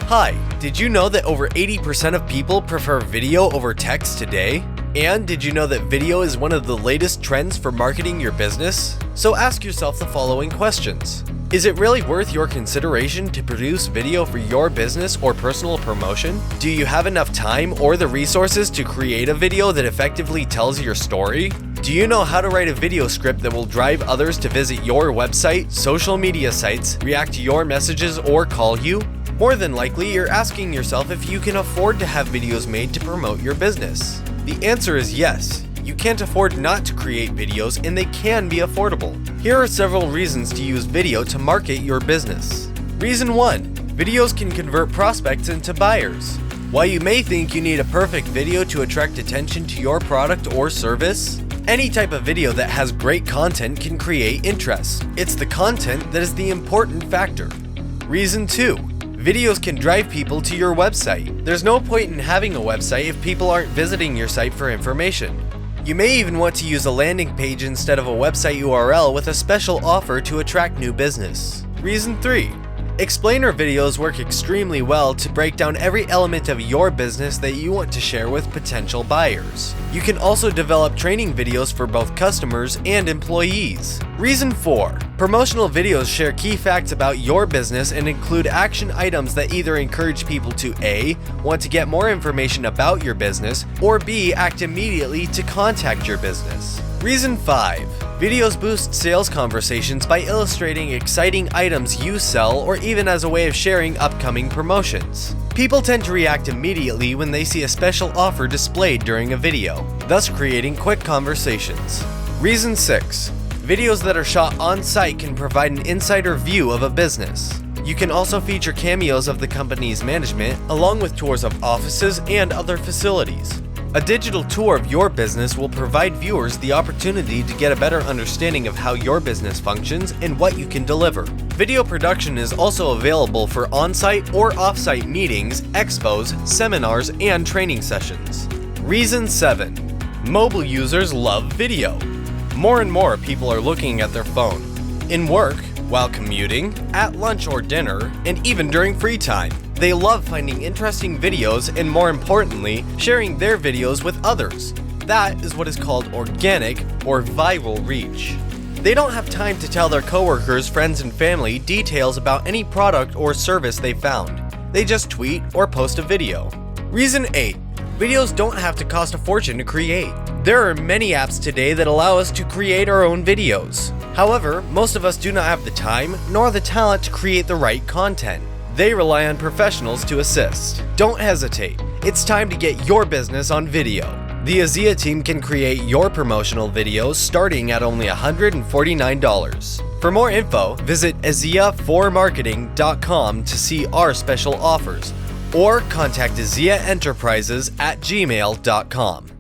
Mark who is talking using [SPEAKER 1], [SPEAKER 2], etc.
[SPEAKER 1] Hi, did you know that over 80% of people prefer video over text today? And did you know that video is one of the latest trends for marketing your business? So ask yourself the following questions. Is it really worth your consideration to produce video for your business or personal promotion? Do you have enough time or the resources to create a video that effectively tells your story? Do you know how to write a video script that will drive others to visit your website, social media sites, react to your messages, or call you? More than likely, you're asking yourself if you can afford to have videos made to promote your business. The answer is yes. You can't afford not to create videos, and they can be affordable. Here are several reasons to use video to market your business. Reason 1. Videos can convert prospects into buyers. While you may think you need a perfect video to attract attention to your product or service, any type of video that has great content can create interest. It's the content that is the important factor. Reason 2. Videos can drive people to your website. There's no point in having a website if people aren't visiting your site for information. You may even want to use a landing page instead of a website URL with a special offer to attract new business. Reason 3. Explainer videos work extremely well to break down every element of your business that you want to share with potential buyers. You can also develop training videos for both customers and employees. Reason 4. Promotional videos share key facts about your business and include action items that either encourage people to A. Want to get more information about your business, or B. Act immediately to contact your business. Reason 5. Videos boost sales conversations by illustrating exciting items you sell or even as a way of sharing upcoming promotions. People tend to react immediately when they see a special offer displayed during a video, thus creating quick conversations. Reason 6. Videos that are shot on-site can provide an insider view of a business. You can also feature cameos of the company's management, along with tours of offices and other facilities. A digital tour of your business will provide viewers the opportunity to get a better understanding of how your business functions and what you can deliver. Video production is also available for on-site or off-site meetings, expos, seminars, and training sessions. Reason 7. Mobile users love video. More and more people are looking at their phone. In work, while commuting, at lunch or dinner, and even during free time. They love finding interesting videos and, more importantly, sharing their videos with others. That is what is called organic or viral reach. They don't have time to tell their coworkers, friends, and family details about any product or service they found. They just tweet or post a video. Reason 8. Videos don't have to cost a fortune to create. There are many apps today that allow us to create our own videos. However, most of us do not have the time nor the talent to create the right content. They rely on professionals to assist. Don't hesitate. It's time to get your business on video. The EZIA team can create your promotional videos starting at only $149. For more info, visit EZIA4marketing.com to see our special offers, or contact EZIA Enterprises at gmail.com.